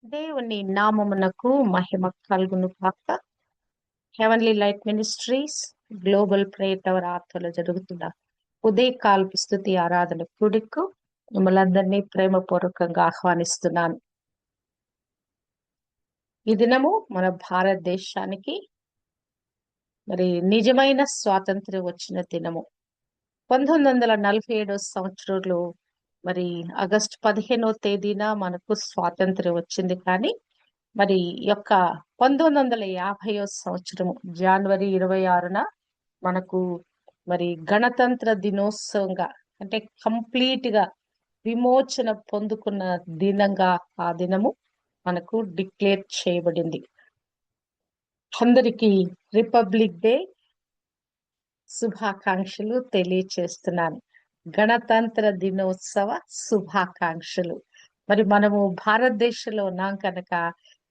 దేవుని నామమునకు మహిమ కలుగును కాక. Heavenly light ministries global prayer tower ఆధ్వర్యంలో జరుగుతున్న ఉదయకాలపు స్తుతి ఆరాధన కూడికు మిమ్మల్ందరినీ ప్రేమపూర్వకంగా ఆహ్వానిస్తున్నాను. ఈ దినము మన భారతదేశానికి మరి నిజమైన స్వాతంత్ర్యం వచ్చిన దినము. 1947 సంవత్సరంలో మరి ఆగస్టు 15వ తేదీన మనకు స్వాతంత్ర్యం వచ్చింది. కానీ మరి యొక్క 1950వ సంవత్సరము జనవరి 26న మనకు మరి గణతంత్ర దినోత్సవంగా, అంటే కంప్లీట్ గా విమోచన పొందుకున్న దినంగా ఆ దినము మనకు డిక్లేర్ చేయబడింది. అందరికీ రిపబ్లిక్ డే శుభాకాంక్షలు తెలియచేస్తున్నాను. గణతంత్ర దినోత్సవ శుభాకాంక్షలు. మరి మనము భారతదేశంలో ఉన్నాం కనుక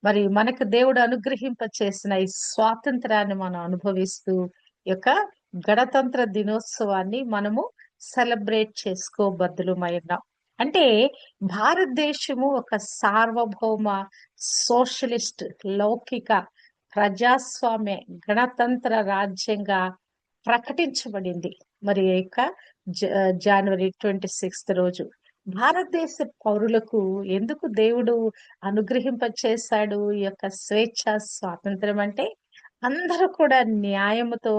మరి మనకు దేవుడు అనుగ్రహింప చేసిన ఈ స్వాతంత్రాన్ని మనం అనుభవిస్తూ ఈ యొక్క గణతంత్ర దినోత్సవాన్ని మనము సెలబ్రేట్ చేసుకోబద్దులమై ఉన్నాం. అంటే భారతదేశము ఒక సార్వభౌమ సోషలిస్ట్ లౌకిక ప్రజాస్వామ్య గణతంత్ర రాజ్యంగా ప్రకటించబడింది. మరి యొక్క జనవరి 26 రోజు భారతదేశ పౌరులకు ఎందుకు దేవుడు అనుగ్రహింప చేశాడు ఈ యొక్క స్వేచ్ఛ స్వాతంత్రం అంటే, అందరూ కూడా న్యాయముతో,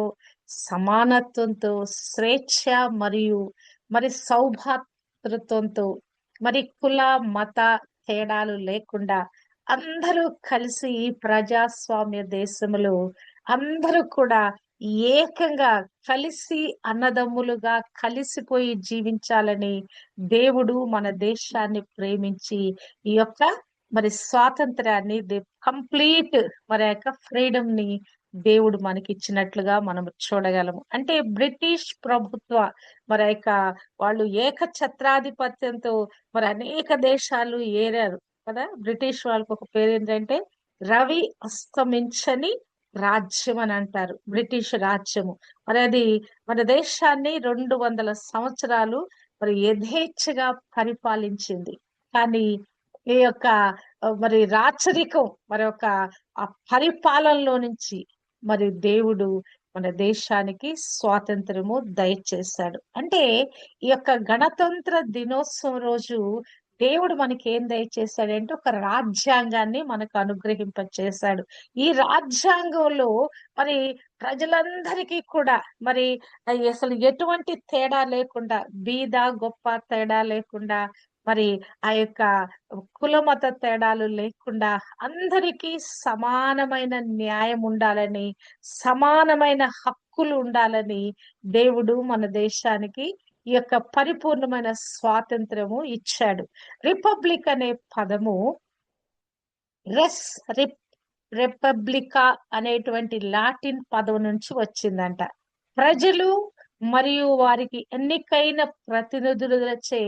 సమానత్వంతో, స్వేచ్ఛ మరియు మరి సౌభాతృత్వంతో, మరి కుల మత తేడాలు లేకుండా అందరూ కలిసి ఈ ప్రజాస్వామ్య దేశంలో అందరూ కూడా ఏకంగా కలిసి అన్నదమ్ములుగా కలిసిపోయి జీవించాలని దేవుడు మన దేశాన్ని ప్రేమించి ఈ యొక్క మరి స్వాతంత్రాన్ని కంప్లీట్ మరి యొక్క ఫ్రీడమ్ ని దేవుడు మనకి ఇచ్చినట్లుగా మనం చూడగలము. అంటే బ్రిటిష్ ప్రభుత్వ మరి యొక్క వాళ్ళు ఏకఛత్రాధిపత్యంతో మరి అనేక దేశాలు ఏరారు కదా. బ్రిటిష్ వాళ్ళకి ఒక పేరు ఏంటంటే రవి అస్తమించని రాజ్యం అని అంటారు, బ్రిటిష్ రాజ్యము. మరి అది మన దేశాన్ని 200 సంవత్సరాలు మరి యథేచ్ఛగా పరిపాలించింది. కానీ ఈ యొక్క మరి రాచరికం మరి ఒక ఆ పరిపాలనలో నుంచి మరి దేవుడు మన దేశానికి స్వాతంత్రము దయచేశాడు. అంటే ఈ యొక్క గణతంత్ర దినోత్సవం రోజు దేవుడు మనకి ఏం దయచేశాడంటే ఒక రాజ్యాంగాన్ని మనకు అనుగ్రహింప చేశాడు. ఈ రాజ్యాంగంలో మరి ప్రజలందరికీ కూడా మరి అసలు ఎటువంటి తేడా లేకుండా, బీద గొప్ప తేడా లేకుండా, మరి ఆ యొక్క కుల మత తేడాలు లేకుండా అందరికీ సమానమైన న్యాయం ఉండాలని, సమానమైన హక్కులు ఉండాలని దేవుడు మన దేశానికి ఈ యొక్క పరిపూర్ణమైన స్వాతంత్రము ఇచ్చాడు. రిపబ్లిక్ అనే పదము రెస్ రిపబ్లికా అనేటువంటి లాటిన్ పదం నుంచి వచ్చిందంట. ప్రజలు మరియు వారికి ఎన్నికైన ప్రతినిధులచే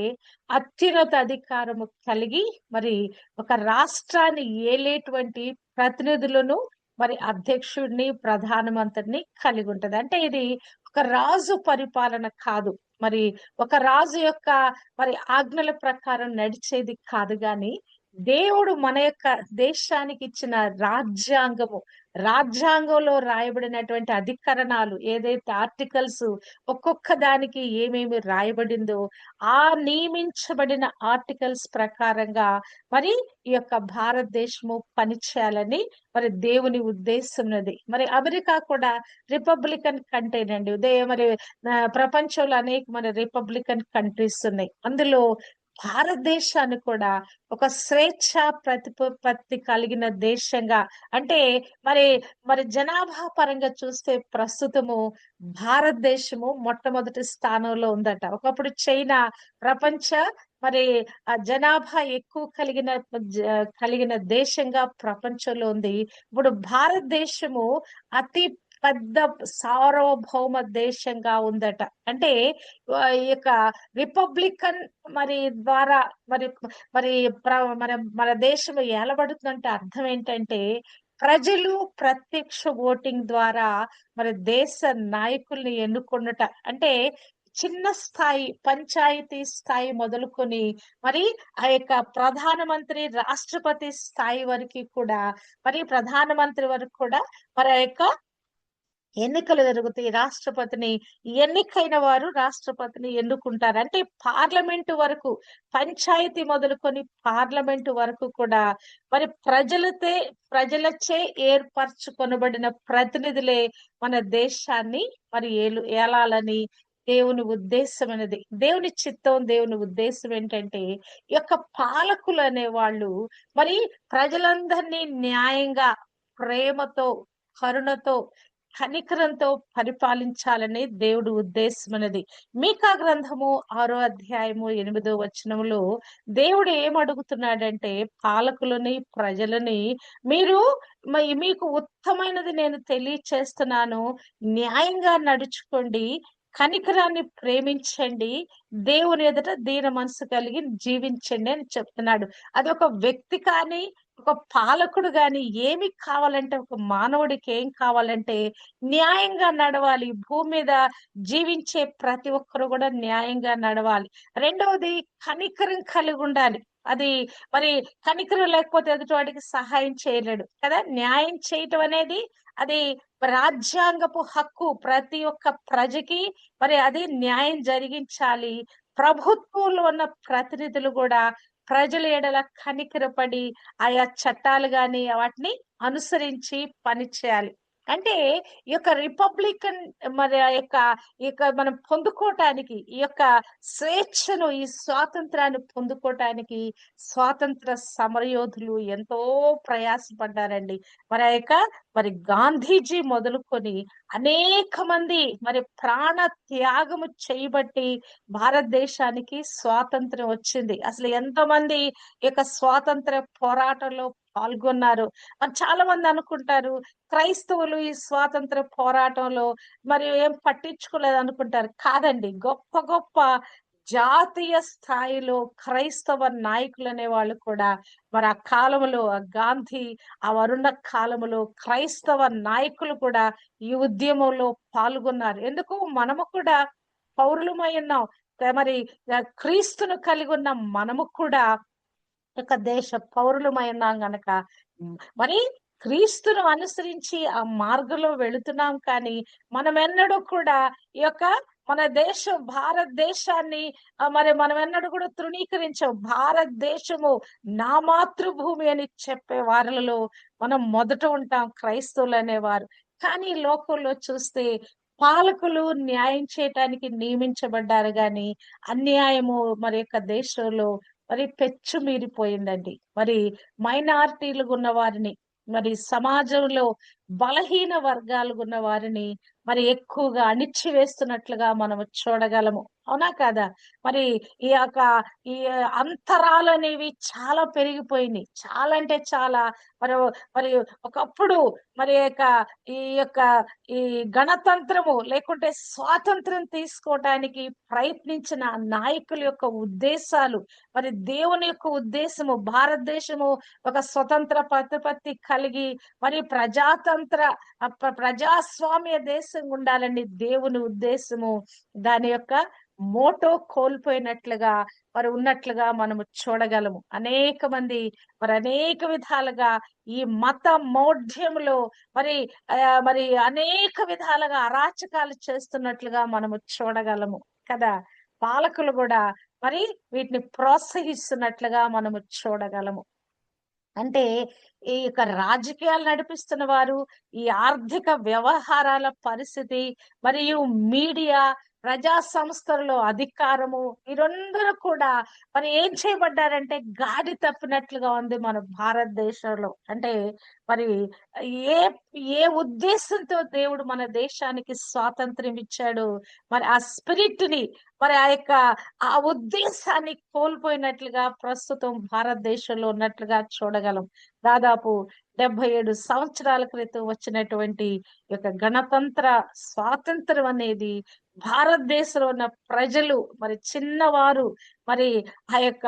అత్యున్నత అధికారము కలిగి మరి ఒక రాష్ట్రాన్ని ఏలేటువంటి ప్రతినిధులను మరి అధ్యక్షుడిని, ప్రధానమంత్రిని కలిగి ఉంటది. అంటే ఇది ఒక రాజు పరిపాలన కాదు, మరి ఒక రాజు యొక్క మరి ఆజ్ఞల ప్రకారం నడిచేది కాదు. గాని దేవుడు మన యొక్క దేశానికి ఇచ్చిన రాజ్యాంగము, రాజ్యాంగంలో రాయబడినటువంటి అధికరణాలు, ఏదైతే ఆర్టికల్స్ ఒక్కొక్క దానికి ఏమేమి రాయబడిందో ఆ నియమించబడిన ఆర్టికల్స్ ప్రకారంగా మరి ఈ యొక్క భారతదేశము పనిచేయాలని మరి దేవుని ఉద్దేశం ఉన్నది. మరి అమెరికా కూడా రిపబ్లికన్ కంట్రీనండి. మరి ప్రపంచంలో అనేక మన రిపబ్లికన్ కంట్రీస్ ఉన్నాయి. అందులో భారతదేశాన్ని కూడా ఒక స్వేచ్ఛ ప్రతిపత్తి కలిగిన దేశంగా, అంటే మరి మరి జనాభా పరంగా చూస్తే ప్రస్తుతము భారతదేశము మొట్టమొదటి స్థానంలో ఉందట. ఒకప్పుడు చైనా ప్రపంచ మరి ఆ జనాభా ఎక్కువ కలిగిన దేశంగా ప్రపంచంలో ఉంది. ఇప్పుడు భారతదేశము అతి పెద్ద సార్వభౌమ దేశంగా ఉందట. అంటే ఈ యొక్క రిపబ్లికన్ మరి ద్వారా మరి మరి మన మన దేశం ఏలబడుతుందంటే అర్థం ఏంటంటే, ప్రజలు ప్రత్యక్ష ఓటింగ్ ద్వారా మరి దేశ నాయకుల్ని ఎన్నుకున్నట. అంటే చిన్న స్థాయి పంచాయతీ స్థాయి మొదలుకొని మరి ఆ యొక్క ప్రధానమంత్రి రాష్ట్రపతి స్థాయి వరకు కూడా మరి ప్రధానమంత్రి వరకు కూడా మరి ఆ యొక్క ఎన్నికలు జరుగుతాయి. రాష్ట్రపతిని ఎన్నికైన వారు రాష్ట్రపతిని ఎన్నుకుంటారు. అంటే పార్లమెంటు వరకు, పంచాయతీ మొదలుకొని పార్లమెంటు వరకు కూడా మరి ప్రజలచే ఏర్పరచుకొనబడిన ప్రతినిధులే మన దేశాన్ని మరి ఏలాలని దేవుని ఉద్దేశం అనేది. దేవుని చిత్తం, దేవుని ఉద్దేశం ఏంటంటే ఈ యొక్క పాలకులు అనే వాళ్ళు మరి ప్రజలందరినీ న్యాయంగా, ప్రేమతో, కరుణతో, కనికరంతో పరిపాలించాలని దేవుడు ఉద్దేశం అనేది. మీకా గ్రంథము 6వ అధ్యాయము 8వ వచనములో దేవుడు ఏమడుగుతున్నాడంటే పాలకులని, ప్రజలని మీరు మీకు ఉత్తమైనది నేను తెలియచేస్తున్నాను, న్యాయంగా నడుచుకోండి, కనికరాన్ని ప్రేమించండి, దేవుని ఎదుట దీన మనసు కలిగి జీవించండి అని చెప్తున్నాడు. అది ఒక వ్యక్తి కానీ, ఒక పాలకుడు గాని ఏమి కావాలంటే, ఒక మానవుడికి ఏం కావాలంటే న్యాయంగా నడవాలి. భూమి మీద జీవించే ప్రతి ఒక్కరు కూడా న్యాయంగా నడవాలి. రెండవది కనికరం కలిగి ఉండాలి. అది మరి కనికరం లేకపోతే ఎదుటి వాడికి సహాయం చేయలేడు కదా. న్యాయం చేయటం అనేది అది రాజ్యాంగపు హక్కు. ప్రతి ఒక్క ప్రజకి మరి అది న్యాయం జరిగించాలి. ప్రభుత్వంలో ఉన్న ప్రతినిధులు కూడా ప్రజల ఎడల కనికరపడి ఆయా చట్టాలు గాని వాటిని అనుసరించి పని చేయాలి. అంటే ఈ యొక్క రిపబ్లికన్ మరి ఈ యొక్క మనం పొందుకోవటానికి ఈ యొక్క స్వేచ్ఛను, ఈ స్వాతంత్రాన్ని పొందుకోవటానికి స్వాతంత్ర సమరయోధులు ఎంతో ప్రయాసపడ్డారండి. మరి మరి గాంధీజీ మొదలుకొని అనేక మంది మరి ప్రాణ త్యాగము చేయబట్టి భారతదేశానికి స్వాతంత్రం వచ్చింది. అసలు ఎంతమంది ఈ యొక్క స్వాతంత్ర పోరాటంలో పాల్గొన్నారు. మరి చాలా మంది అనుకుంటారు క్రైస్తవులు ఈ స్వాతంత్ర పోరాటంలో మరి ఏం పట్టించుకోలేదు అనుకుంటారు. కాదండి, గొప్ప గొప్ప జాతీయ స్థాయిలో క్రైస్తవ నాయకులు అనే వాళ్ళు కూడా మరి ఆ కాలంలో గాంధీ ఆ వరుణ కాలంలో క్రైస్తవ నాయకులు కూడా ఈ ఉద్యమంలో పాల్గొన్నారు. ఎందుకు? మనము కూడా పౌరులమై ఉన్నాం. మరి క్రీస్తును కలిగి ఉన్న మనము కూడా ఒక దేశ పౌరులమై ఉన్నాం గనక మరి క్రీస్తును అనుసరించి ఆ మార్గంలో వెళుతున్నాం. కానీ మనం ఎన్నడూ కూడా ఈ యొక్క మన దేశం భారతదేశాన్ని మరి మనం ఎన్నడూ కూడా తృణీకరించాం. భారతదేశము నా మాతృభూమి అని చెప్పే వారిలో మనం మొదట ఉంటాం క్రైస్తవులు అనేవారు. కానీ ఈ లోకంలో చూస్తే పాలకులు న్యాయం చేయటానికి నియమించబడ్డారు గాని అన్యాయము మరి యొక్క దేశంలో మరి పెచ్చు మీరిపోయిందండి. మరి మైనారిటీలు ఉన్న వారిని, మరి సమాజంలో బలహీన వర్గాలు ఉన్న వారిని మరి ఎక్కువగా అణిచివేస్తున్నట్లుగా మనము చూడగలము. అవునా కాదా? మరి ఈ యొక్క ఈ అంతరాలు అనేవి చాలా పెరిగిపోయినాయి. చాలా అంటే చాలా. మరి మరి ఒకప్పుడు మరి ఈ యొక్క ఈ గణతంత్రము లేకుంటే స్వాతంత్రం తీసుకోవటానికి ప్రయత్నించిన నాయకుల యొక్క ఉద్దేశాలు, మరి దేవుని యొక్క ఉద్దేశము భారతదేశము ఒక స్వతంత్ర ప్రతిపత్తి కలిగి మరి ప్రజాస్వామ్య దేశం ఉండాలని దేవుని ఉద్దేశము దాని యొక్క మోటో కోల్పోయినట్లుగా మరి ఉన్నట్లుగా మనము చూడగలము. అనేక మంది మరి అనేక విధాలుగా ఈ మత మౌఢ్యంలో మరి మరి అనేక విధాలుగా అరాచకాలు చేస్తున్నట్లుగా మనము చూడగలము కదా. పాలకులు కూడా మరి వీటిని ప్రోత్సహిస్తున్నట్లుగా మనము చూడగలము. అంటే ఈ యొక్క రాజకీయాలు నడిపిస్తున్న వారు, ఈ ఆర్థిక వ్యవహారాల పరిస్థితి, మరియు మీడియా, ప్రజా సంస్థలలో అధికారము, వీరందరూ కూడా మరి ఏం చేయబడ్డారంటే గాడి తప్పినట్లుగా ఉంది మన భారతదేశంలో. అంటే మరి ఏ ఏ ఉద్దేశంతో దేవుడు మన దేశానికి స్వాతంత్ర్యం ఇచ్చాడు, మరి ఆ స్పిరిట్ ని మరి ఆ ఉద్దేశాన్ని కోల్పోయినట్లుగా ప్రస్తుతం భారతదేశంలో ఉన్నట్లుగా చూడగలం. దాదాపు 77 సంవత్సరాల క్రితం వచ్చినటువంటి యొక్క గణతంత్ర స్వాతంత్రం అనేది భారతదేశంలో ఉన్న ప్రజలు, మరి చిన్నవారు, మరి ఆ యొక్క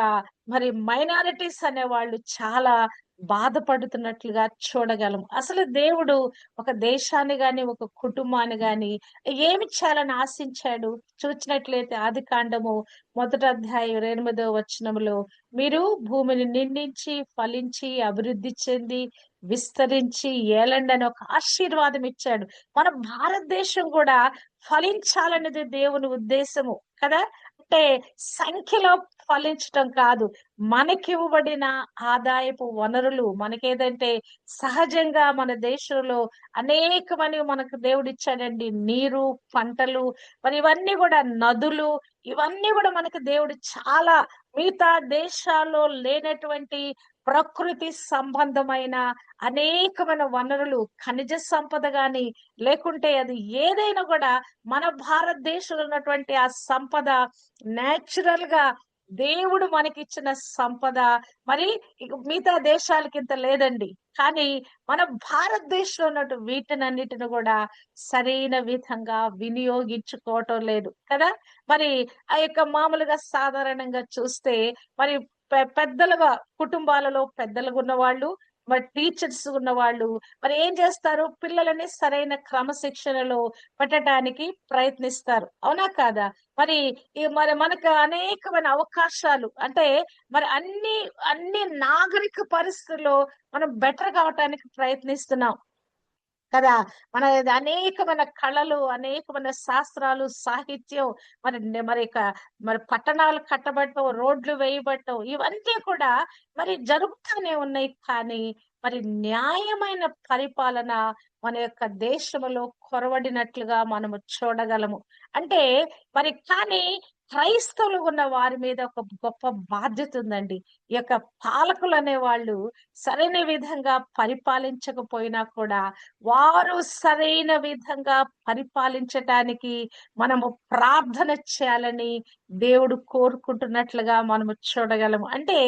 మరి మైనారిటీస్ అనేవాళ్ళు చాలా బాధపడుతున్నట్లుగా చూడగలం. అసలు దేవుడు ఒక దేశాన్ని గాని, ఒక కుటుంబాన్ని గాని ఏమి చేయాలని ఆశించాడు? చూచినట్లయితే ఆదికాండము మొదటి అధ్యాయం 8వ వచనంలో, మీరు భూమిని నిండించి, ఫలించి, అభివృద్ధి చెంది, విస్తరించి ఏలండి అని ఒక ఆశీర్వాదం ఇచ్చాడు. మన భారతదేశం కూడా ఫలించాలనేది దేవుని ఉద్దేశము కదా! అంటే సంఖ్యలో ఫలించటం కాదు. మనకివ్వబడిన ఆదాయపు వనరులు మనకేదంటే సహజంగా మన దేశంలో అనేకమైనవి మనకు దేవుడిచ్చాడండి. నీరు, పంటలు, మరి ఇవన్నీ గూడా నదులు, ఇవన్నీ గూడా మనకు దేవుడు చాలా మిగతా దేశాల్లో లేనటువంటి ప్రకృతి సంబంధమైన అనేకమైన వనరులు, ఖనిజ సంపద గాని, లేకుంటే అది ఏదైనా గూడా మన భారతదేశంలో ఉన్నటువంటి ఆ సంపద నేచురల్ గా దేవుడు మనకిచ్చిన సంపద. మరి ఇక మిగతా దేశాలకింత లేదండి. కానీ మన భారతదేశంలో ఉన్నట్టు వీటినన్నిటిని గూడా సరైన విధంగా వినియోగించుకోవటం లేదు కదా! మరి ఆ యొక్క మామూలుగా సాధారణంగా చూస్తే మరి పెద్దలుగా కుటుంబాలలో పెద్దలుగా ఉన్నవాళ్ళు, మరి టీచర్స్ ఉన్నవాళ్ళు మరి ఏం చేస్తారు? పిల్లలని సరైన క్రమశిక్షణలో పెట్టటానికి ప్రయత్నిస్తారు. అవునా కాదా? మరి మరి మనకు అనేకమైన అవకాశాలు అంటే మరి అన్ని నాగరిక పరిస్థితుల్లో మనం బెటర్ కావటానికి ప్రయత్నిస్తున్నాం. కదా! మన అనేకమైన కళలు, అనేకమైన శాస్త్రాలు, సాహిత్యం, మరి పట్టణాలు కట్టబడటం, రోడ్లు వేయబడటం ఇవన్నీ కూడా మరి జరుగుతానే ఉన్నాయి. కానీ మరి న్యాయమైన పరిపాలన మన యొక్క దేశంలో కొరవడినట్లుగా మనము చూడగలము. అంటే మరి కానీ క్రైస్తవులు ఉన్న వారి మీద ఒక గొప్ప బాధ్యత ఉందండి. ఈ యొక్క పాలకులనే వాళ్ళు సరైన విధంగా పరిపాలించకపోయినా కూడా వారు సరైన విధంగా పరిపాలించటానికి మనము ప్రార్థన చేయాలని దేవుడు కోరుకుంటున్నట్లుగా మనము చూడగలము. అంటే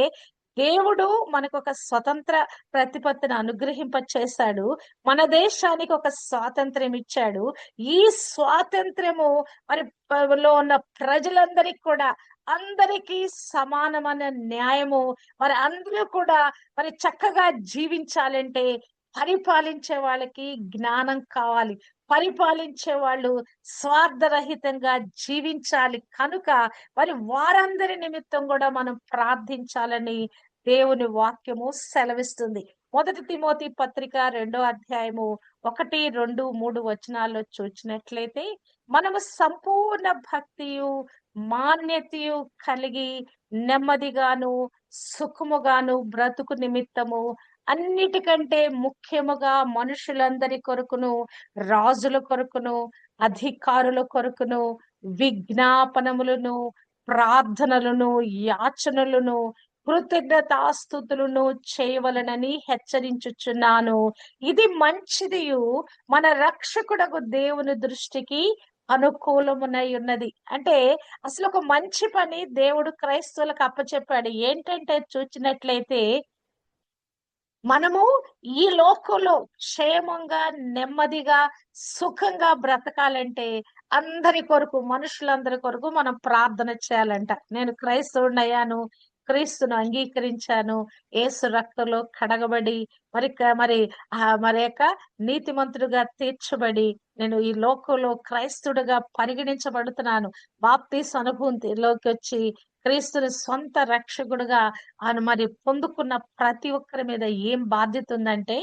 దేవుడు మనకొక స్వతంత్ర ప్రతిపత్తిని అనుగ్రహింప చేశాడు. మన దేశానికి ఒక స్వాతంత్ర్యం ఇచ్చాడు. ఈ స్వాతంత్ర్యము మరి లో ఉన్న ప్రజలందరికి కూడా అందరికీ సమానమైన న్యాయము మరి అందరూ కూడా మరి చక్కగా జీవించాలంటే పరిపాలించే వాళ్ళకి జ్ఞానం కావాలి. పరిపాలించే వాళ్ళు స్వార్థరహితంగా జీవించాలి. కనుక మరి వారందరి నిమిత్తం గూడా మనం ప్రార్థించాలని దేవుని వాక్యము సెలవిస్తుంది. మొదటి తిమోతి పత్రిక 2వ అధ్యాయము 1, 2, 3 వచనాల్లో చూచినట్లయితే మనము సంపూర్ణ భక్తియు, మాన్యతయు కలిగి నెమ్మదిగాను, సుఖముగాను బ్రతుకు నిమిత్తము అన్నిటికంటే ముఖ్యముగా మనుషులందరి కొరకును, రాజుల కొరకును, అధికారుల కొరకును విజ్ఞాపనములను, ప్రార్థనలను, యాచనలను, కృతజ్ఞతాస్తుతులను చేయవలెనని హెచ్చరించుచున్నాను. ఇది మంచిదియు మన రక్షకుడగు దేవుని దృష్టికి అనుకూలమునై ఉన్నది. అంటే అసలు ఒక మంచి పని దేవుడు క్రైస్తవులకు అప్పచెప్పాడు. ఏంటంటే చూచినట్లయితే మనము ఈ లోకంలో క్షేమంగా, నెమ్మదిగా, సుఖంగా బ్రతకాలంటే అందరి కొరకు, మనుషులందరి కొరకు మనం ప్రార్థన చేయాలంట. నేను క్రైస్తవుడినయ్యాను, క్రీస్తును అంగీకరించాను, యేసు రక్తంలో కడగబడి మరి మరి యొక్క నీతిమంతుడుగా తీర్చబడి నేను ఈ లోకంలో క్రైస్తవుడిగా పరిగణించబడుతున్నాను. బాప్తీసు అనుభూతిలోకి వచ్చి క్రీస్తుని సొంత రక్షకుడుగా ఆయన మరి పొందుకున్న ప్రతి ఒక్కరి మీద ఏం బాధ్యత ఉందంటే,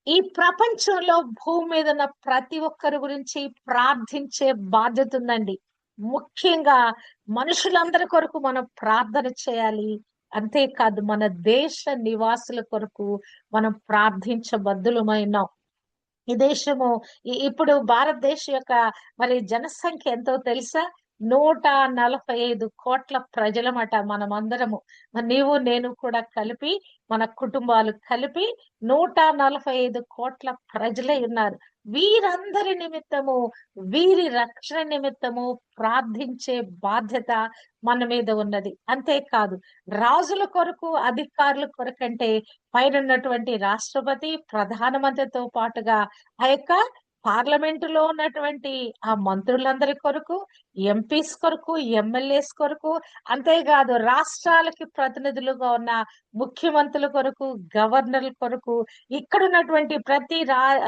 ఈ ప్రపంచంలో భూమి మీద ఉన్న ప్రతి ఒక్కరి గురించి ప్రార్థించే బాధ్యత ఉందండి. ముఖ్యంగా మనుషులందరి కొరకు మనం ప్రార్థన చేయాలి. అంతేకాదు మన దేశ నివాసుల కొరకు మనం ప్రార్థించబద్దులమైనాం. ఈ దేశము ఇప్పుడు భారతదేశం యొక్క మరి జనసంఖ్య ఎంతో తెలుసా? 145 కోట్ల ప్రజలమట మనమందరము. మరి నీవు నేను కూడా కలిపి, మన కుటుంబాలు కలిపి 145 కోట్ల ప్రజలై ఉన్నారు. వీరందరి నిమిత్తము, వీరి రక్షణ నిమిత్తము ప్రార్థించే బాధ్యత మన మీద ఉన్నది. అంతేకాదు రాజుల కొరకు, అధికారుల కొరకంటే పైనున్నటువంటి రాష్ట్రపతి, ప్రధానమంత్రితో పాటుగా ఆ యొక్క పార్లమెంటులో ఉన్నటువంటి ఆ మంత్రులందరి కొరకు, ఎంపీస్ కొరకు, ఎమ్మెల్యేస్ కొరకు, అంతేకాదు రాష్ట్రాలకి ప్రతినిధులుగా ఉన్న ముఖ్యమంత్రుల కొరకు, గవర్నర్ల కొరకు, ఇక్కడ ఉన్నటువంటి ప్రతి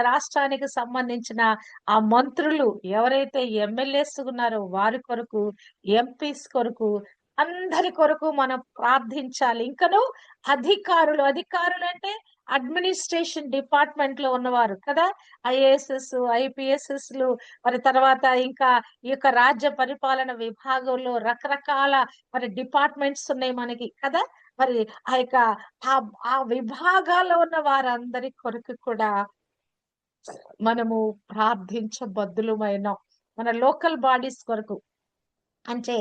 రాష్ట్రానికి సంబంధించిన ఆ మంత్రులు ఎవరైతే ఎమ్మెల్యేస్ ఉన్నారో వారి కొరకు, ఎంపీస్ కొరకు, అందరి కొరకు మనం ప్రార్థించాలి. ఇంకను అధికారులు అంటే అడ్మినిస్ట్రేషన్ డిపార్ట్మెంట్ లో ఉన్నవారు కదా, ఐఏఎస్ఎస్, ఐపీఎస్ఎస్లు, మరి తర్వాత ఇంకా ఈ యొక్క రాజ్య పరిపాలన విభాగంలో రకరకాల మరి డిపార్ట్మెంట్స్ ఉన్నాయి మనకి కదా. మరి ఆ యొక్క ఆ ఆ విభాగాల్లో ఉన్న వారందరి కొరకు కూడా మనము ప్రార్థించబద్దులమైనాం. మన లోకల్ బాడీస్ కొరకు, అంటే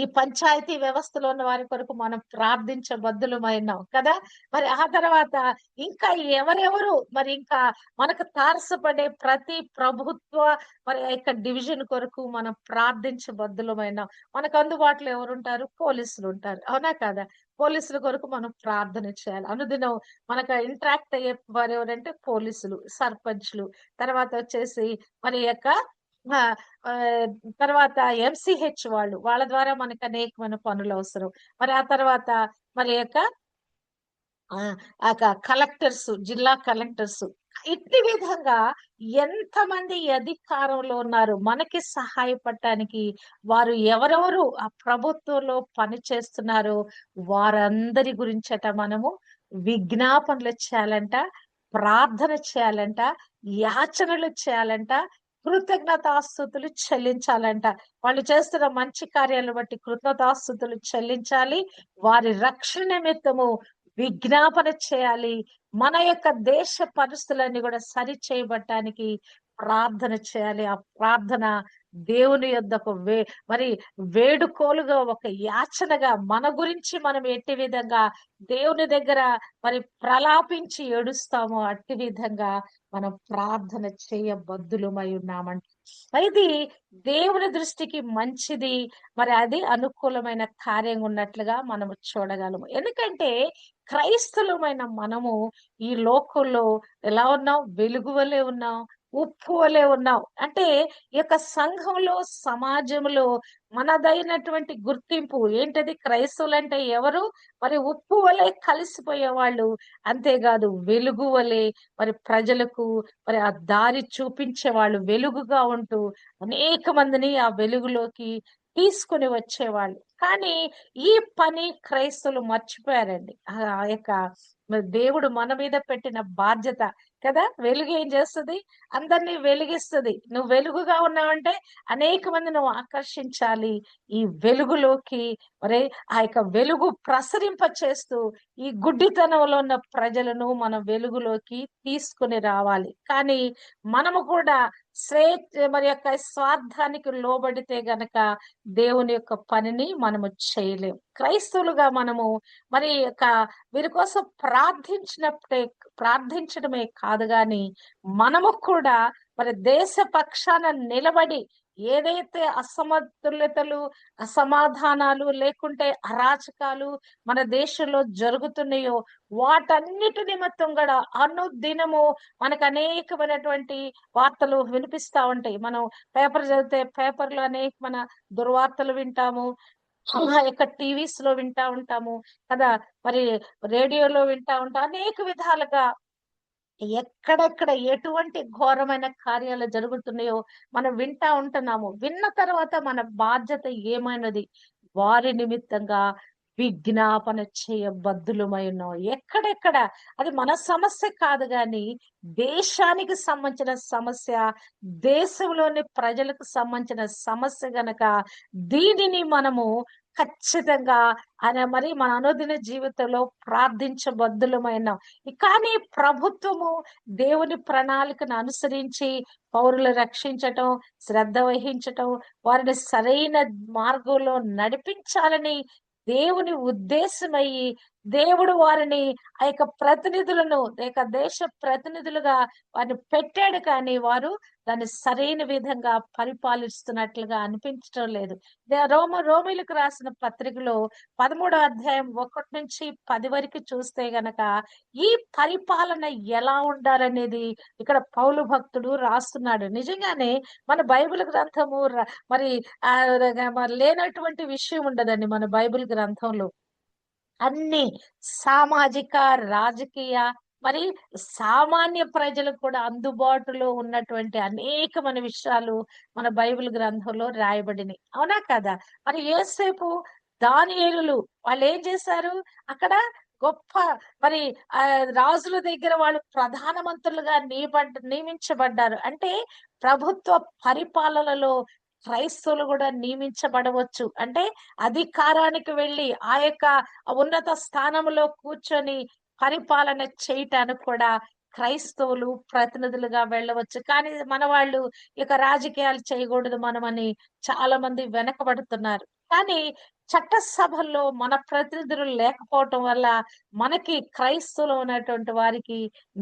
ఈ పంచాయతీ వ్యవస్థలో ఉన్న వారి కొరకు మనం ప్రార్థించబద్దులమైనాం కదా. మరి ఆ తర్వాత ఇంకా ఎవరెవరు మరి ఇంకా మనకు తారసపడే ప్రతి ప్రభుత్వ మరి ఆ యొక్క డివిజన్ కొరకు మనం ప్రార్థించబద్దులమైనాం. మనకు అందుబాటులో ఎవరుంటారు? పోలీసులు ఉంటారు, అవునా కదా. పోలీసుల కొరకు మనం ప్రార్థన చేయాలి అనుదినం. మనకు ఇంటరాక్ట్ అయ్యే వారు ఎవరంటే పోలీసులు, సర్పంచ్లు, తర్వాత వచ్చేసి మరి యొక్క ఆ, ఆ, తర్వాత ఎంసీహెచ్ వాళ్ళ ద్వారా మనకు అనేకమైన పనులు అవసరం. మరి ఆ తర్వాత మరి యొక్క కలెక్టర్స్, జిల్లా కలెక్టర్స్, ఇట్టి విధంగా ఎంతమంది అధికారంలో ఉన్నారు మనకి సహాయపడటానికి, వారు ఎవరెవరు ఆ ప్రభుత్వంలో పని చేస్తున్నారో వారందరి గురించట మనము విజ్ఞాపనలు చేయాలంట, ప్రార్థన చేయాలంట, యాచనలు చేయాలంట, కృతజ్ఞతాస్తుతులు చెల్లించాలంట. వాళ్ళు చేస్తున్న మంచి కార్యాలను బట్టి కృతజ్ఞతాస్తుతులు చెల్లించాలి. వారి రక్షణ నిమిత్తము విజ్ఞాపన చేయాలి. మన యొక్క దేశ పరిస్థితులన్నీ కూడా సరి చేయబడటానికి ప్రార్థన చేయాలి. ఆ ప్రార్థన దేవుని యొద్దకు మరి వేడుకోలుగా, ఒక యాచనగా, మన గురించి మనం ఎట్టి విధంగా దేవుని దగ్గర మరి ప్రలాపించి ఏడుస్తామో అట్టి విధంగా మనం ప్రార్థన చేయబద్దులమై ఉన్నామంట. ఇది దేవుని దృష్టికి మంచిది, మరి అది అనుకూలమైన కార్యం ఉన్నట్లుగా మనము చూడగలము. ఎందుకంటే క్రైస్తవులమైన మనము ఈ లోకంలో ఎలా ఉన్నాం? వెలుగు వలె ఉన్నాం, ఉప్పు వలె ఉన్నాం. అంటే ఈ యొక్క సంఘంలో, సమాజంలో మనదైనటువంటి గుర్తింపు ఏంటది? క్రైస్తవులు అంటే ఎవరు? మరి ఉప్పు వలె కలిసిపోయే వాళ్ళు, అంతేకాదు వెలుగు వలె మరి ప్రజలకు మరి ఆ దారి చూపించే వాళ్ళు, వెలుగుగా ఉంటూ అనేక మందిని ఆ వెలుగులోకి తీసుకుని వచ్చేవాళ్ళు. కానీ ఈ పని క్రైస్తవులు మర్చిపోయారండి. ఆ యొక్క మరి దేవుడు మన మీద పెట్టిన బాధ్యత కదా. వెలుగు ఏం చేస్తుంది? అందరినీ వెలిగిస్తుంది. నువ్వు వెలుగుగా ఉన్నావంటే అనేక మంది నువ్వు ఆకర్షించాలి ఈ వెలుగులోకి. మరి ఆ యొక్క వెలుగు ప్రసరింప చేస్తూ ఈ గుడ్డితనంలో ఉన్న ప్రజలను మన వెలుగులోకి తీసుకుని రావాలి. కానీ మనము కూడా మరి యొక్క స్వార్థానికి లోబడితే గనక దేవుని యొక్క పనిని మనము చేయలేం. క్రైస్తవులుగా మనము మరి యొక్క వీరి కోసం ప్రార్థించడమే కాదు గాని మనము కూడా మరి దేశ పక్షాన నిలబడి ఏదైతే అసమతుల్యతలు, అసమాధానాలు, లేకుంటే అరాచకాలు మన దేశంలో జరుగుతున్నాయో వాటన్నిటి నిమిత్తం కూడా అనుదినము మనకు అనేకమైనటువంటి వార్తలు వినిపిస్తా ఉంటాయి. మనం పేపర్ చదివితే పేపర్లో మన దుర్వార్తలు వింటాము, యొక్క టీవీస్ లో వింటా ఉంటాము కదా, మరి రేడియోలో వింటా ఉంటాం. అనేక విధాలుగా ఎక్కడెక్కడ ఎటువంటి ఘోరమైన కార్యాలు జరుగుతున్నాయో మనం వింటా ఉంటున్నాము. విన్న తర్వాత మన బాధ్యత ఏమైనది? వారి నిమిత్తంగా విజ్ఞాపన చేయబద్దులమై ఉన్నాం. ఎక్కడెక్కడ అది మన సమస్య కాదు గాని దేశానికి సంబంధించిన సమస్య, దేశంలోని ప్రజలకు సంబంధించిన సమస్య గనక దీనిని మనము ఖచ్చితంగా మరి మన అనుదిన జీవితంలో ప్రార్థించబద్దులమైన. కానీ ప్రభుత్వము దేవుని ప్రణాళికను అనుసరించి పౌరులు రక్షించటం, శ్రద్ధ వహించటం, వారిని సరైన మార్గంలో నడిపించాలని దేవుని ఉద్దేశమయ్యి దేవుడు వారిని ఆ యొక్క ప్రతినిధులను దేశ ప్రతినిధులుగా వారిని పెట్టాడు, కానీ వారు దాన్ని సరైన విధంగా పరిపాలిస్తున్నట్లుగా అనిపించటం లేదు. రోమీయులకు రాసిన పత్రికలో 13వ అధ్యాయం 1-10 వరకు చూస్తే గనక ఈ పరిపాలన ఎలా ఉండాలనేది ఇక్కడ పౌలు భక్తుడు రాస్తున్నాడు. నిజంగానే మన బైబిల్ గ్రంథము మరి మరి లేనటువంటి విషయం ఉండదండి మన బైబిల్ గ్రంథంలో. అన్ని సామాజిక, రాజకీయ, మరి సామాన్య ప్రజలకు కూడా అందుబాటులో ఉన్నటువంటి అనేకమైన విషయాలు మన బైబిల్ గ్రంథంలో రాయబడినాయి. అవునా కదా? మరి యోసేపు, దానియేలులు వాళ్ళేం చేశారు? అక్కడ గొప్ప మరి రాజుల దగ్గర వాళ్ళు ప్రధానమంత్రులుగా నియమించబడ్డారు. అంటే ప్రభుత్వ పరిపాలనలో క్రైస్తవులు కూడా నియమించబడవచ్చు. అంటే అధికారానికి వెళ్ళి ఆ యొక్క ఉన్నత స్థానంలో కూర్చొని పరిపాలన చేయటానికి కూడా క్రైస్తవులు ప్రతినిధులుగా వెళ్ళవచ్చు. కానీ మన వాళ్ళు ఇక రాజకీయాలు చేయకూడదు మనమని చాలా మంది వెనకబడుతున్నారు. కానీ చట్టసభల్లో మన ప్రతినిధులు లేకపోవటం వల్ల మనకి క్రైస్తవులు ఉన్నటువంటి వారికి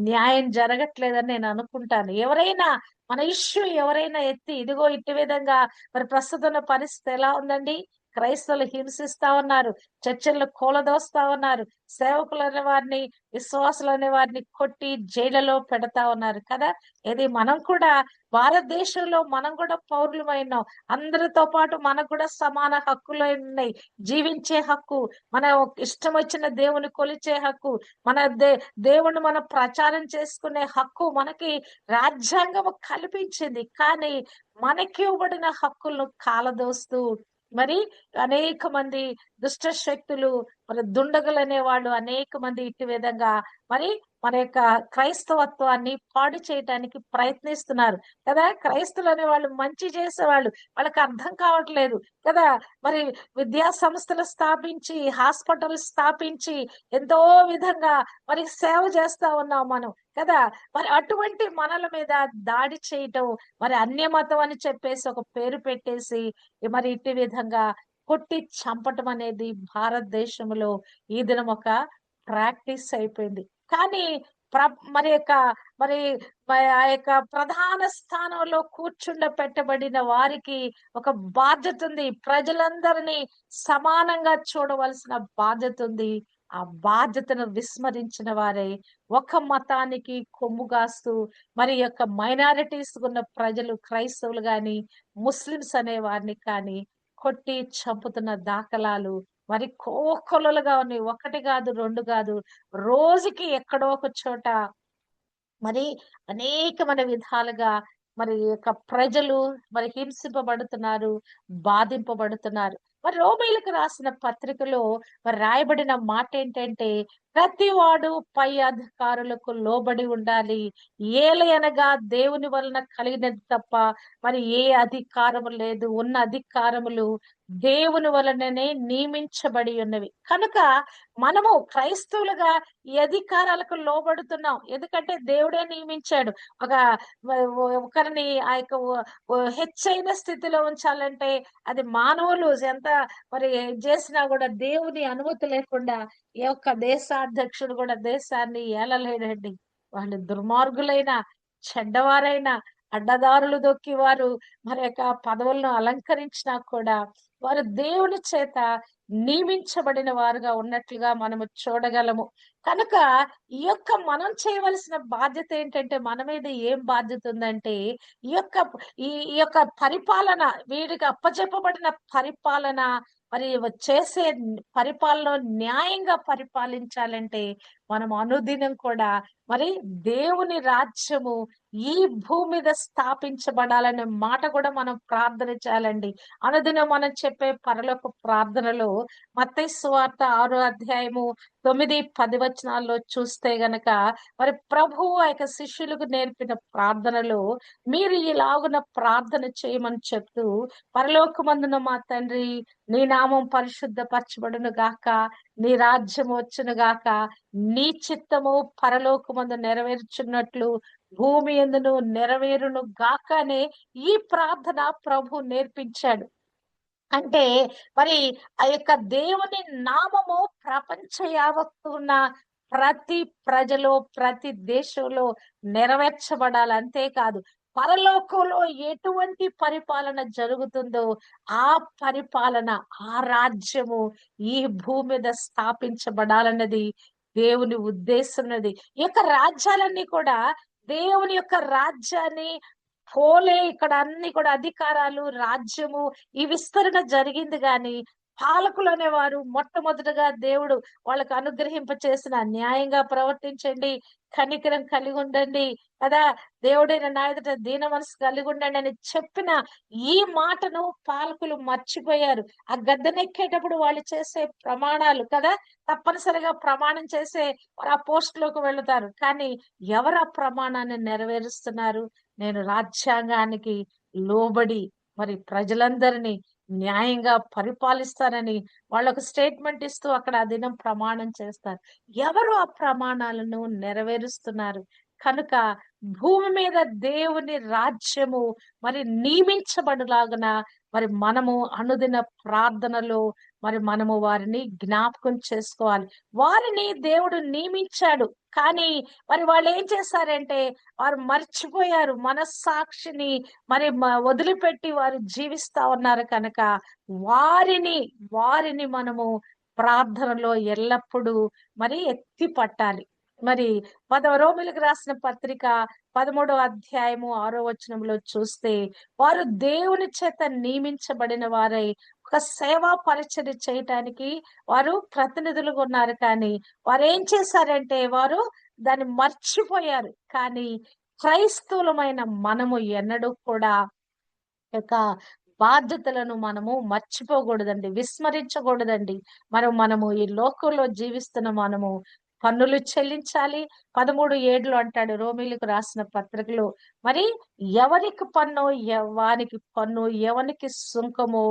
న్యాయం జరగట్లేదని నేను అనుకుంటాను. ఎవరైనా మన ఇష్యూ ఎవరైనా ఎత్తి ఇదిగో ఇట్టి విధంగా మరి ప్రస్తుతం ఉన్న పరిస్థితి ఎలా ఉందండి? క్రైస్తవులు హింసిస్తా ఉన్నారు. చర్చిలను కూలదోస్తా ఉన్నారు. సేవకులు అనే వారిని, విశ్వాసులు అనే వారిని కొట్టి జైళ్లలో పెడతా ఉన్నారు కదా! ఇది మనం కూడా భారతదేశంలో మనం కూడా పౌరులమైనాం. అందరితో పాటు మనకు కూడా సమాన హక్కులున్నాయి. జీవించే హక్కు, మన ఇష్టం వచ్చిన దేవుని కొలిచే హక్కు, మన దేవుణ్ణి మనం ప్రచారం చేసుకునే హక్కు మనకి రాజ్యాంగం కల్పించింది. కానీ మనకి ఇవ్వబడిన హక్కులను కాలదోస్తూ మరి అనేక మంది దుష్ట శక్తులు, మరి దుండగులు అనేవాళ్ళు అనేక మంది ఇట్టి విధంగా మరి మన యొక్క క్రైస్తవత్వాన్ని పాడు చేయటానికి ప్రయత్నిస్తున్నారు కదా! క్రైస్తవులు అనేవాళ్ళు మంచి చేసేవాళ్ళు. వాళ్ళకి అర్థం కావట్లేదు కదా! మరి విద్యా సంస్థలు స్థాపించి, హాస్పిటల్ స్థాపించి ఎంతో విధంగా మరి సేవ చేస్తా ఉన్నాం మనం కదా! మరి అటువంటి మనల మీద దాడి చేయటం, మరి అన్యమతం అని చెప్పేసి ఒక పేరు పెట్టేసి మరి ఇట్టి విధంగా కొట్టి చంపటం అనేది భారతదేశంలో ఈ దినం ఒక ప్రాక్టీస్ అయిపోయింది. కానీ ప్ర మరి యొక్క మరి ఆ యొక్క ప్రధాన స్థానంలో పెట్టబడిన వారికి ఒక బాధ్యత ఉంది. ప్రజలందరినీ సమానంగా చూడవలసిన బాధ్యత ఉంది. ఆ బాధ్యతను విస్మరించిన వారే ఒక మతానికి కొమ్ము కాస్తూ మరి యొక్క మైనారిటీస్ ఉన్న ప్రజలు క్రైస్తవులు గాని, ముస్లిమ్స్ అనే వారిని కానీ కొట్టి చంపుతున్న దాఖలాలు మరి కోకొల్లలుగా ఉన్నాయి. ఒకటి కాదు, 2 కాదు. రోజుకి ఎక్కడో ఒక చోట మరి అనేకమైన విధాలుగా మరి యొక్క ప్రజలు మరి హింసింపబడుతున్నారు, బాధింపబడుతున్నారు. మరి రోమీయులకు రాసిన పత్రికలో మరి రాయబడిన మాట ఏంటంటే, ప్రతివాడు పై అధికారులకు లోబడి ఉండాలి. ఏలయనగా దేవుని వలన కలిగినది తప్ప మరి ఏ అధికారము లేదు. ఉన్న అధికారములు దేవుని వలననే నియమించబడి ఉన్నవి. కనుక మనము క్రైస్తవులుగా ఈ అధికారాలకు లోబడుతున్నాం. ఎందుకంటే దేవుడే నియమించాడు. ఒక ఒకరిని ఆ యొక్క హెచ్చైన స్థితిలో ఉంచాలంటే అది మానవులు ఎంత మరి చేసినా కూడా దేవుని అనుమతి లేకుండా ఏ ఒక్క దేశాధ్యక్షుడు కూడా దేశాన్ని ఏలలేడండి. వాళ్ళు దుర్మార్గులైన, చెడ్డవారైన, అడ్డదారులు దొక్కి వారు మరి యొక్క పదవులను అలంకరించినా కూడా వారు దేవుని చేత నియమించబడిన వారుగా ఉన్నట్లుగా మనము చూడగలము. కనుక ఈ యొక్క మనం చేయవలసిన బాధ్యత ఏంటంటే మన మీద ఏం బాధ్యత ఉందంటే ఈ యొక్క ఈ యొక్క పరిపాలన వీడికి అప్పచెప్పబడిన పరిపాలన మరి చేసే పరిపాలన న్యాయంగా పరిపాలించాలంటే మనం అనుదినం కూడా మరి దేవుని రాజ్యము ఈ భూమి మీద స్థాపించబడాలనే మాట కూడా మనం ప్రార్థన చేయాలండి. అనుదినం మనం చెప్పే పరలోక ప్రార్థనలో మత్తయి సువార్త 6వ అధ్యాయము 9, 10 వచనాల్లో చూస్తే గనక మరి ప్రభువు ఆ యొక్క శిష్యులకు నేర్పిన ప్రార్థనలో మీరు ఇలాగున ప్రార్థన చేయమని చెప్తూ, పరలోకమందున మా తండ్రి, నీ నామం పరిశుద్ధపరచబడును గాక, నీ రాజ్యం వచ్చును గాక, నీ చిత్తము పరలోకమందు నెరవేర్చున్నట్లు భూమి యందును నెరవేరును గాక అనే ఈ ప్రార్థన ప్రభు నేర్పించాడు. అంటే మరి ఆ యొక్క దేవుని నామము ప్రపంచ యావత్తు ఉన్న ప్రతి ప్రజలో, ప్రతి దేశంలో నెరవేర్చబడాలి. అంతేకాదు, పరలోకంలో ఎటువంటి పరిపాలన జరుగుతుందో ఆ పరిపాలన, ఆ రాజ్యము ఈ భూమి మీద స్థాపించబడాలన్నది దేవుని ఉద్దేశం ఉన్నది. ఈ యొక్క రాజ్యాలన్నీ కూడా దేవుని యొక్క రాజ్యాన్ని పోలే ఇక్కడ అన్ని కూడా అధికారాలు, రాజ్యము ఈ విస్తరణ జరిగింది గాని, పాలకులు అనేవారు మొట్టమొదటగా దేవుడు వాళ్ళకు అనుగ్రహింప చేసిన న్యాయంగా ప్రవర్తించండి, కనికరం కలిగి ఉండండి కదా, దేవుడైన నా ఎదుట దీన మనసు కలిగి ఉండండి అని చెప్పిన ఈ మాటను పాలకులు మర్చిపోయారు. ఆ గద్దెనెక్కేటప్పుడు వాళ్ళు చేసే ప్రమాణాలు కదా, తప్పనిసరిగా ప్రమాణం చేసే వారు ఆ పోస్ట్ లోకి వెళుతారు. కానీ ఎవరు ఆ ప్రమాణాన్ని నెరవేరుస్తున్నారు? నేను రాజ్యాంగానికి లోబడి మరి ప్రజలందరినీ న్యాయంగా పరిపాలిస్తానని వాళ్ళొక స్టేట్మెంట్ ఇస్తూ అక్కడ ఆ దినం ప్రమాణం చేస్తారు. ఎవరు ఆ ప్రమాణాలను నెరవేరుస్తున్నారు? కనుక భూమి మీద దేవుని రాజ్యము మరి నియమించబడులాగున మరి మనము అనుదిన ప్రార్థనలో మరి మనము వారిని జ్ఞాపకం చేసుకోవాలి. వారిని దేవుడు నియమించాడు. కానీ మరి వాళ్ళు ఏం చేశారంటే వారు మర్చిపోయారు. మనస్సాక్షిని మరి వదిలిపెట్టి వారు జీవిస్తా ఉన్నారు కనుక వారిని వారిని మనము ప్రార్థనలో ఎల్లప్పుడూ మరి ఎత్తి పట్టాలి. మరి రోమిలకు రాసిన పత్రిక 13వ అధ్యాయము 6వ వచనంలో చూస్తే వారు దేవుని చేత నియమించబడిన వారై ఒక సేవా పరిచర్య చేయటానికి వారు ప్రతినిధులుగా ఉన్నారు. కానీ వారు ఏం చేశారంటే వారు దాన్ని మర్చిపోయారు. కానీ క్రైస్తవులమైన మనము ఎన్నడూ కూడా యొక్క బాధ్యతలను మనము మర్చిపోకూడదండి, విస్మరించకూడదండి. మనము ఈ లోకంలో జీవిస్తున్న మనము పన్నులు చెల్లించాలి. 13:7 అంటాడు రోమీలకు రాసిన పత్రికలో. మరి ఎవరికి పన్ను వానికి పన్ను, ఎవనికి సుంకము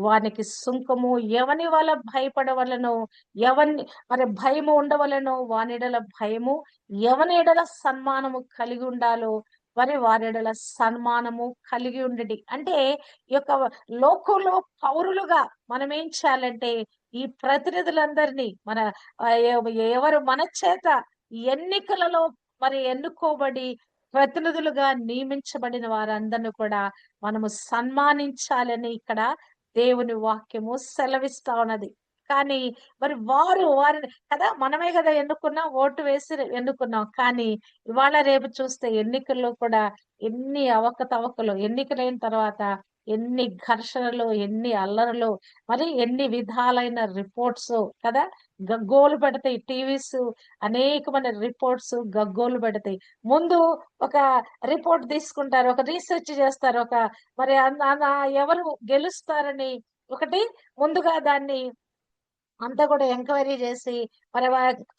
వానికి సుంకము, ఎవని వల్ల భయపడవలనో ఎవరిని మరి భయము ఉండవలనో వానిడల భయము, ఎవని ఎడల సన్మానము కలిగి ఉండాలో మరి వారెడల సన్మానము కలిగి ఉండడి. అంటే ఈ యొక్క లోకంలో పౌరులుగా మనం ఏం చేయాలంటే ఈ ప్రతినిధులందరినీ మన ఎవరు మన చేత ఎన్నికలలో మరి ఎన్నుకోబడి ప్రతినిధులుగా నియమించబడిన వారందరిని కూడా మనము సన్మానించాలని ఇక్కడ దేవుని వాక్యము సెలవిస్తా ఉన్నది. కానీ మరి వారిని కదా మనమే కదా ఎన్నుకున్నాం, ఓటు వేసి ఎన్నుకున్నాం. కానీ ఇవాళ రేపు చూస్తే ఎన్నికల్లో కూడా ఎన్ని అవకతవకలు, ఎన్నికలైన తర్వాత ఎన్ని ఘర్షణలు, ఎన్ని అల్లరులు, మరి ఎన్ని విధాలైన రిపోర్ట్స్ కదా గగ్గోలు పెడతాయి. టీవీస్ అనేకమైన రిపోర్ట్స్ గగ్గోలు పెడతాయి. ముందు ఒక రిపోర్ట్ తీసుకుంటారు, ఒక రీసెర్చ్ చేస్తారు, ఒక మరి ఎవరు గెలుస్తారని ఒకటి ముందుగా దాన్ని అంతా కూడా ఎంక్వైరీ చేసి మరి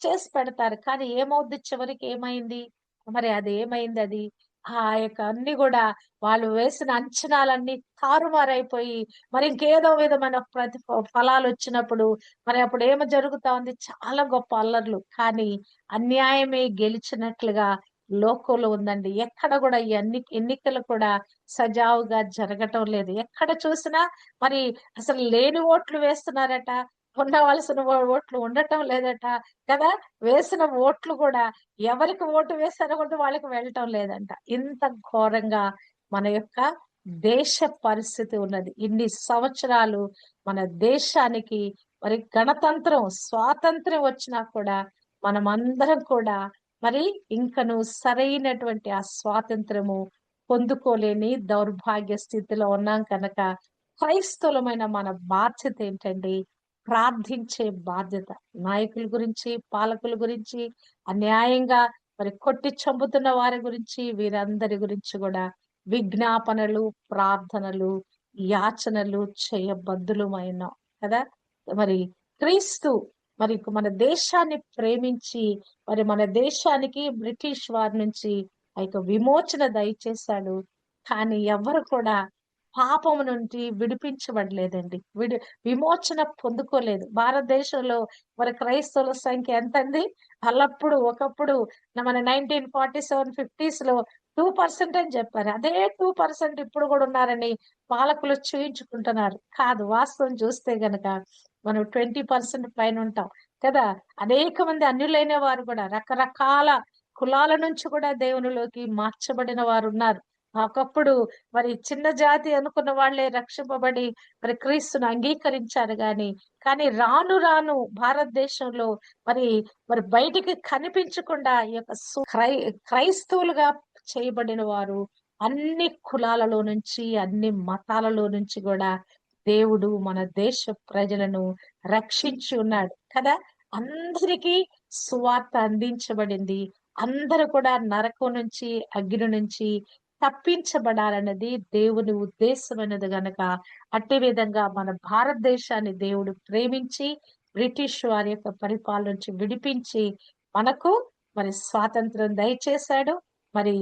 చేసి పెడతారు. కానీ ఏమవుద్ది చివరికి ఏమైంది? మరి అది ఏమైంది అది? ఆ యొక్క అన్ని కూడా వాళ్ళు వేసిన అంచనాలన్నీ తారుమారైపోయి మరి ఇంకేదో విధమైన ఫలాలు వచ్చినప్పుడు మరి అప్పుడు ఏమి జరుగుతా ఉంది? చాలా గొప్ప అల్లర్లు. కానీ అన్యాయమే గెలిచినట్లుగా లోకంలో ఉందండి. ఎక్కడ కూడా ఈ ఎన్నికలు కూడా సజావుగా జరగటం లేదు. ఎక్కడ చూసినా మరి అసలు లేని ఓట్లు వేస్తున్నారట, ఉండవలసిన ఓట్లు ఉండటం లేదట కదా, వేసిన ఓట్లు కూడా ఎవరికి ఓటు వేశారో కూడా వాళ్ళకి వెళ్ళటం లేదంట. ఇంత ఘోరంగా మన యొక్క దేశ పరిస్థితి ఉన్నది. ఇన్ని సంవత్సరాలు మన దేశానికి మరి గణతంత్రం, స్వాతంత్ర్యం వచ్చినా కూడా మనమందరం కూడా మరి ఇంకను సరైనటువంటి ఆ స్వాతంత్రము పొందుకోలేని దౌర్భాగ్య స్థితిలో ఉన్నాం కనుక క్రైస్తవులమైన మన బాధ్యత ఏంటండి? ప్రార్థించే బాధ్యత. నాయకుల గురించి, పాలకుల గురించి, అన్యాయంగా మరి కొట్టి చంపుతున్న వారి గురించి, వీరందరి గురించి కూడా విజ్ఞాపనలు, ప్రార్థనలు, యాచనలు చేయబద్దులమైనాం కదా. మరి క్రీస్తు మరి మన దేశాన్ని ప్రేమించి మరి మన దేశానికి బ్రిటిష్ వారి నుంచి ఆ యొక్క విమోచన దయచేశాడు. కానీ ఎవరు కూడా పాపము నుండి విడిపించబడలేదండి. విమోచన పొందుకోలేదు. భారతదేశంలో మరి క్రైస్తవుల సంఖ్య ఎంతండి? ఒకప్పుడు మన 1947, 50s లో 2% అని చెప్పారు. అదే 2% ఇప్పుడు కూడా ఉన్నారని పాలకులు చూయించుకుంటున్నారు. కాదు, వాస్తవం చూస్తే గనక మనం 20% పైన ఉంటాం కదా! అనేక మంది అన్యులైన వారు కూడా రకరకాల కులాల నుంచి కూడా దేవునిలోకి మార్చబడిన వారున్నారు. ఒకప్పుడు మరి చిన్న జాతి అనుకున్న వాళ్ళే రక్షింపబడి మరి క్రీస్తును అంగీకరించారు గాని, కానీ రాను రాను భారతదేశంలో మరి మరి బయటికి కనిపించకుండా ఈ యొక్క క్రైస్తవులుగా చేయబడిన వారు అన్ని కులాలలో నుంచి, అన్ని మతాలలో నుంచి గూడా దేవుడు మన దేశ ప్రజలను రక్షించి ఉన్నాడు కదా! అందరికీ సువార్త అందించబడింది. అందరూ కూడా నరకం నుంచి, అగ్ని నుంచి తప్పించబడాలన్నది దేవుని ఉద్దేశమైనది గనక, అట్టి విధంగా మన భారతదేశాన్ని దేవుడు ప్రేమించి, బ్రిటిష్ వారి యొక్క పరిపాలన నుంచి విడిపించి, మనకు మరి స్వాతంత్రం దయచేశాడు. మరి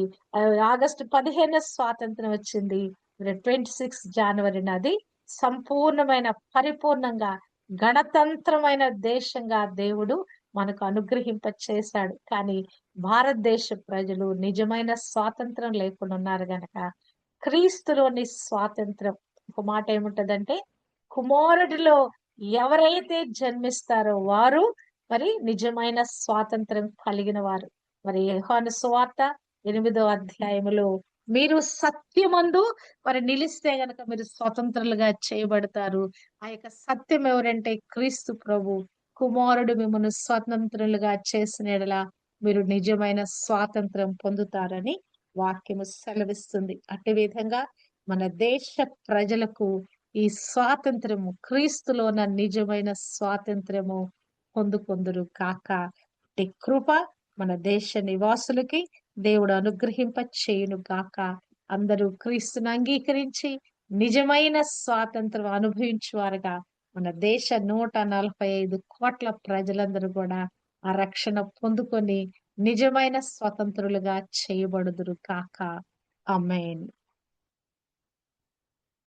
ఆగస్టు 15 స్వాతంత్రం వచ్చింది. మరి 26 జనవరిన అది సంపూర్ణమైన, పరిపూర్ణంగా గణతంత్రమైన దేశంగా దేవుడు మనకు అనుగ్రహింప చేశాడు. కానీ భారతదేశ ప్రజలు నిజమైన స్వాతంత్రం లేకుండా ఉన్నారు గనక, క్రీస్తులోని స్వాతంత్రం, ఒక మాట ఏముంటదంటే, కుమారుడిలో ఎవరైతే జన్మిస్తారో వారు మరి నిజమైన స్వాతంత్రం కలిగిన వారు. మరి యోహాను సువార్త 8వ అధ్యాయములో మీరు సత్యమందు మరి నిలిస్తే గనక మీరు స్వతంత్రులుగా చేయబడతారు. ఆ యొక్క సత్యం ఎవరంటే క్రీస్తు ప్రభు. కుమారుడు మిమ్మల్ని స్వతంత్రులుగా చేసిన యెడల మీరు నిజమైన స్వాతంత్రం పొందుతారని వాక్యము సెలవిస్తుంది. అట్టి విధంగా మన దేశ ప్రజలకు ఈ స్వాతంత్రము, క్రీస్తులోన నిజమైన స్వాతంత్రము పొందుకొందురు కాక. అట్టి కృప మన దేశ నివాసులకి దేవుడు అనుగ్రహింప చేయును గాక. అందరూ క్రీస్తును అంగీకరించి నిజమైన స్వాతంత్రం అనుభవించువారుగా మన దేశ 145 కోట్ల ప్రజలందరూ కూడా ఆ రక్షణ పొందుకొని నిజమైన స్వతంత్రులుగా చేయబడుదురు కాక. ఆమేన్.